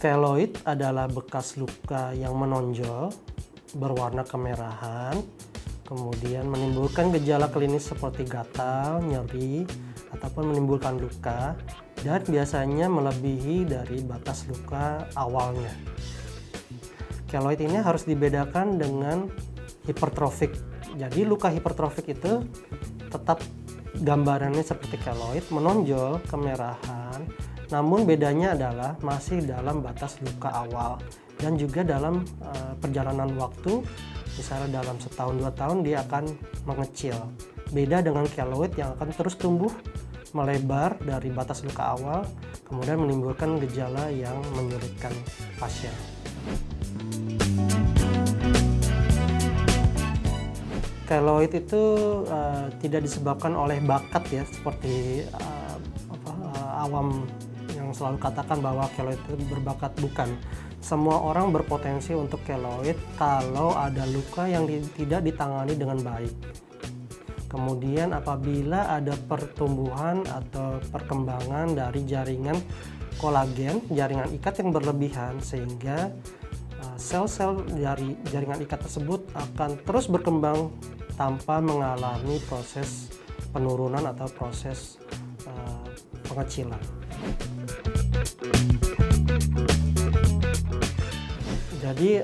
Keloid adalah bekas luka yang menonjol, berwarna kemerahan, kemudian menimbulkan gejala klinis seperti gatal, nyeri, ataupun menimbulkan luka, dan biasanya melebihi dari batas luka awalnya. Keloid ini harus dibedakan dengan hipertrofik. Jadi luka hipertrofik itu tetap gambarannya seperti keloid, menonjol, kemerahan, namun bedanya adalah masih dalam batas luka awal dan juga dalam perjalanan waktu, misalnya dalam setahun 2 tahun dia akan mengecil. Beda dengan keloid yang akan terus tumbuh melebar dari batas luka awal, kemudian menimbulkan gejala yang menyulitkan pasien. Keloid itu tidak disebabkan oleh bakat ya, seperti awam yang selalu katakan bahwa keloid itu berbakat. Bukan. Semua orang berpotensi untuk keloid kalau ada luka yang tidak ditangani dengan baik. Kemudian apabila ada pertumbuhan atau perkembangan dari jaringan kolagen, jaringan ikat yang berlebihan, sehingga sel-sel dari jaringan ikat tersebut akan terus berkembang tanpa mengalami proses penurunan atau proses pengecilan. Jadi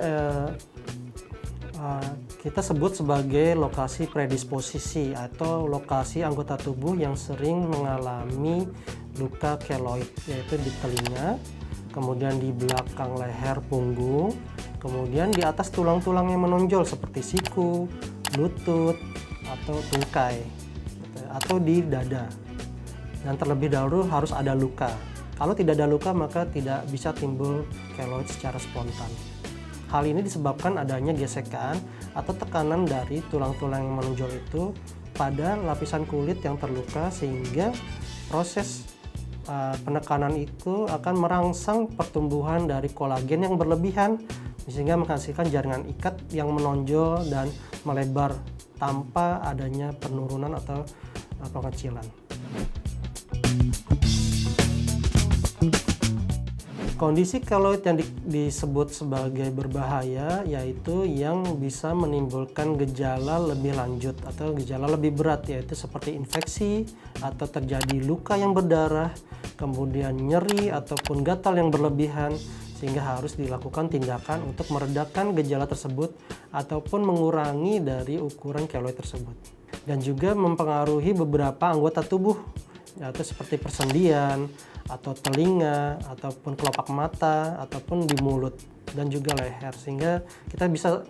kita sebut sebagai lokasi predisposisi atau lokasi anggota tubuh yang sering mengalami luka keloid, yaitu di telinga, kemudian di belakang leher punggung, kemudian di atas tulang-tulang yang menonjol seperti siku, lutut, atau tungkai, atau di dada. Dan terlebih dahulu harus ada luka. Kalau tidak ada luka maka tidak bisa timbul keloid secara spontan. Hal ini disebabkan adanya gesekan atau tekanan dari tulang-tulang yang menonjol itu pada lapisan kulit yang terluka, sehingga proses penekanan itu akan merangsang pertumbuhan dari kolagen yang berlebihan, sehingga menghasilkan jaringan ikat yang menonjol dan melebar tanpa adanya penurunan atau pengecilan. Kondisi keloid yang disebut sebagai berbahaya yaitu yang bisa menimbulkan gejala lebih lanjut atau gejala lebih berat, yaitu seperti infeksi atau terjadi luka yang berdarah, kemudian nyeri ataupun gatal yang berlebihan, sehingga harus dilakukan tindakan untuk meredakan gejala tersebut ataupun mengurangi dari ukuran keloid tersebut. Dan juga mempengaruhi beberapa anggota tubuh, yaitu seperti persendian atau telinga ataupun kelopak mata ataupun di mulut dan juga leher, sehingga kita bisa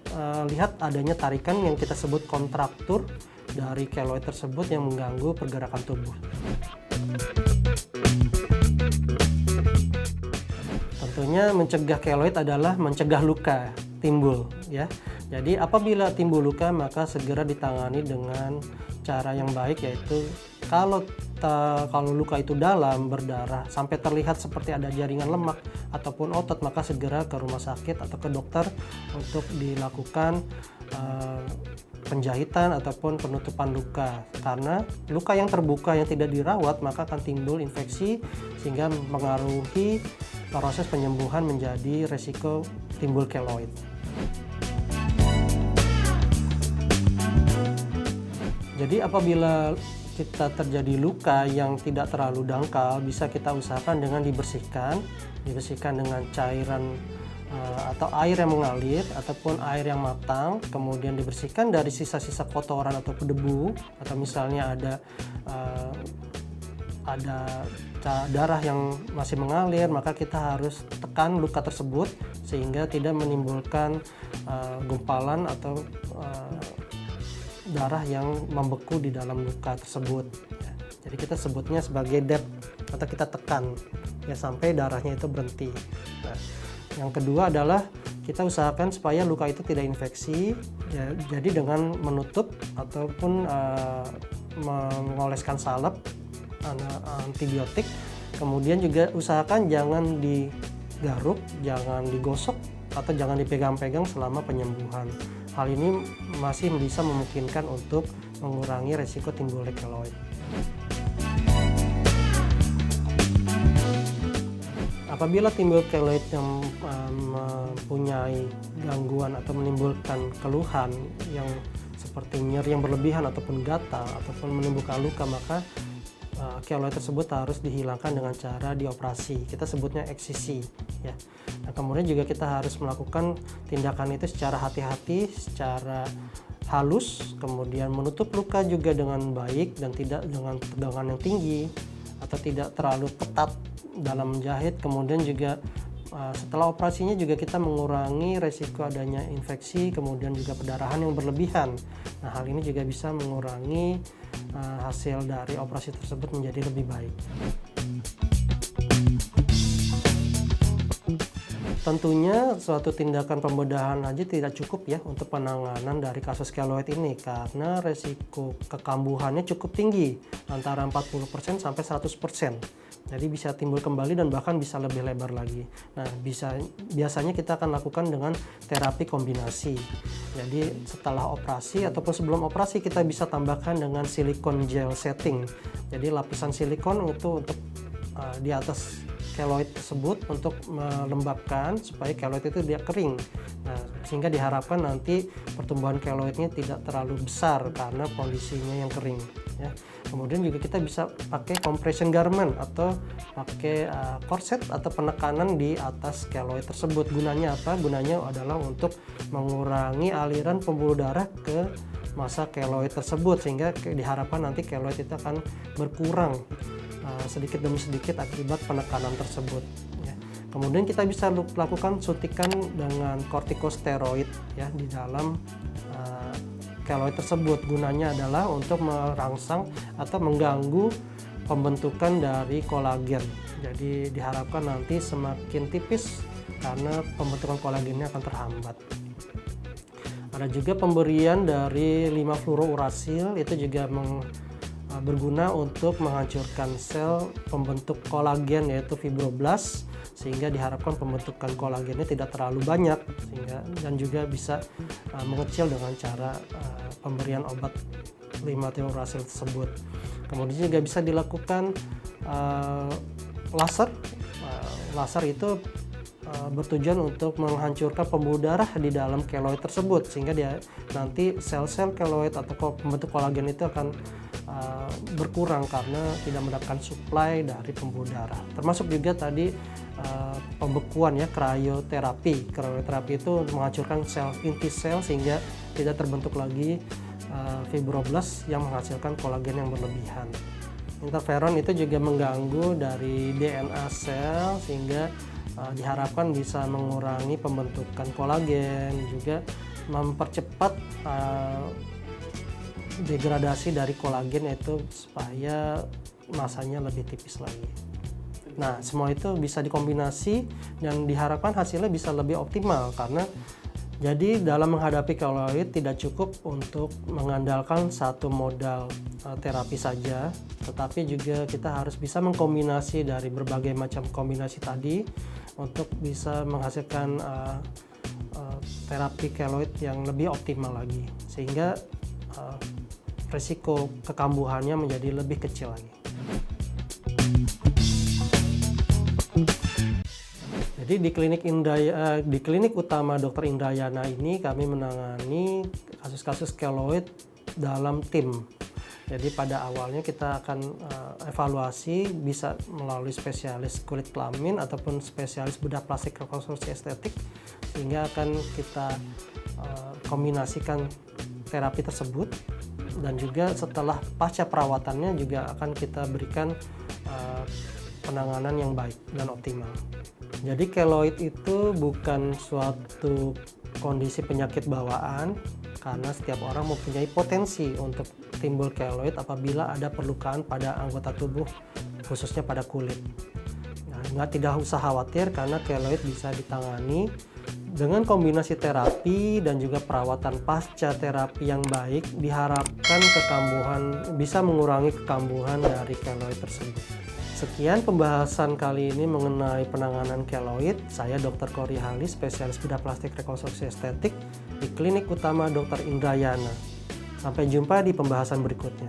lihat adanya tarikan yang kita sebut kontraktur dari keloid tersebut yang mengganggu pergerakan tubuh. Tentunya mencegah keloid adalah mencegah luka timbul ya. Jadi apabila timbul luka maka segera ditangani dengan cara yang baik, yaitu kalau luka itu dalam, berdarah, sampai terlihat seperti ada jaringan lemak ataupun otot, maka segera ke rumah sakit atau ke dokter untuk dilakukan penjahitan ataupun penutupan luka. Karena luka yang terbuka yang tidak dirawat maka akan timbul infeksi, sehingga mengaruhi proses penyembuhan menjadi resiko timbul keloid. Jadi apabila kita terjadi luka yang tidak terlalu dangkal, bisa kita usahakan dengan dibersihkan dengan cairan atau air yang mengalir ataupun air yang matang, kemudian dibersihkan dari sisa-sisa kotoran atau debu, atau misalnya ada darah yang masih mengalir, maka kita harus tekan luka tersebut sehingga tidak menimbulkan gumpalan atau darah yang membeku di dalam luka tersebut. Jadi kita sebutnya sebagai dep atau kita tekan ya sampai darahnya itu berhenti. Nah, yang kedua adalah kita usahakan supaya luka itu tidak infeksi ya, jadi dengan menutup ataupun mengoleskan salep antibiotik. Kemudian juga usahakan jangan digaruk, jangan digosok, atau jangan dipegang-pegang selama penyembuhan. Hal ini masih bisa memungkinkan untuk mengurangi resiko timbulnya keloid. apabila timbul keloid yang mempunyai gangguan atau menimbulkan keluhan yang seperti nyeri yang berlebihan ataupun gatal ataupun menimbulkan luka, maka keloid tersebut harus dihilangkan dengan cara dioperasi. Kita sebutnya eksisi ya. Nah, kemudian juga kita harus melakukan tindakan itu secara hati-hati, secara halus, kemudian menutup luka juga dengan baik dan tidak dengan tegangan yang tinggi atau tidak terlalu ketat dalam menjahit. Kemudian juga setelah operasinya juga kita mengurangi resiko adanya infeksi, kemudian juga pendarahan yang berlebihan. Nah, hal ini juga bisa mengurangi hasil dari operasi tersebut menjadi lebih baik. Tentunya suatu tindakan pembedahan aja tidak cukup ya untuk penanganan dari kasus keloid ini, karena resiko kekambuhannya cukup tinggi, antara 40% sampai 100%. Jadi bisa timbul kembali dan bahkan bisa lebih lebar lagi. Nah, biasanya kita akan lakukan dengan terapi kombinasi. Jadi setelah operasi ataupun sebelum operasi kita bisa tambahkan dengan silikon gel setting. Jadi lapisan silikon itu untuk di atas keloid tersebut untuk melembabkan supaya keloid itu dia kering. Nah, sehingga diharapkan nanti pertumbuhan keloidnya tidak terlalu besar karena kondisinya yang kering ya. Kemudian juga kita bisa pakai compression garment atau pakai korset atau penekanan di atas keloid tersebut. Gunanya apa? Gunanya adalah untuk mengurangi aliran pembuluh darah ke masa keloid tersebut, sehingga diharapkan nanti keloid itu akan berkurang sedikit demi sedikit akibat penekanan tersebut ya. Kemudian kita bisa lakukan suntikan dengan kortikosteroid ya di dalam keloid tersebut. Gunanya adalah untuk merangsang atau mengganggu pembentukan dari kolagen. Jadi diharapkan nanti semakin tipis karena pembentukan kolagennya akan terhambat. Ada juga pemberian dari 5-fluorourasil, itu juga berguna untuk menghancurkan sel pembentuk kolagen yaitu fibroblast, sehingga diharapkan pembentukan kolagennya tidak terlalu banyak dan juga bisa mengecil dengan cara pemberian obat 5-fluorourasil tersebut. Kemudian juga bisa dilakukan laser. Laser itu bertujuan untuk menghancurkan pembuluh darah di dalam keloid tersebut, sehingga nanti sel-sel keloid atau pembentuk kolagen itu akan berkurang karena tidak mendapatkan suplai dari pembuluh darah. Termasuk juga tadi pembekuan ya, krioterapi. Krioterapi itu menghancurkan sel inti sel sehingga tidak terbentuk lagi fibroblast yang menghasilkan kolagen yang berlebihan. Interferon itu juga mengganggu dari DNA sel sehingga diharapkan bisa mengurangi pembentukan kolagen, juga mempercepat degradasi dari kolagen itu supaya masanya lebih tipis lagi. Nah, semua itu bisa dikombinasi dan diharapkan hasilnya bisa lebih optimal, karena jadi dalam menghadapi keloid tidak cukup untuk mengandalkan satu modal terapi saja, tetapi juga kita harus bisa mengkombinasi dari berbagai macam kombinasi tadi untuk bisa menghasilkan terapi keloid yang lebih optimal lagi, sehingga resiko kekambuhannya menjadi lebih kecil lagi. Jadi di klinik utama Dr. Indrayana ini kami menangani kasus-kasus keloid dalam tim. Jadi pada awalnya kita akan evaluasi bisa melalui spesialis kulit kelamin ataupun spesialis bedah plastik rekonstruksi estetik, sehingga akan kita kombinasikan terapi tersebut, dan juga setelah pasca perawatannya juga akan kita berikan penanganan yang baik dan optimal. Jadi keloid itu bukan suatu kondisi penyakit bawaan, karena setiap orang mempunyai potensi untuk timbul keloid apabila ada perlukaan pada anggota tubuh, khususnya pada kulit. Nah, tidak usah khawatir karena keloid bisa ditangani dengan kombinasi terapi dan juga perawatan pasca terapi yang baik. Diharapkan bisa mengurangi kekambuhan dari keloid tersebut. Sekian pembahasan kali ini mengenai penanganan keloid. Saya Dr. Kory Halis, spesialis bedah plastik rekonstruksi estetik di Klinik Utama Dr. Indrayana. Sampai jumpa di pembahasan berikutnya.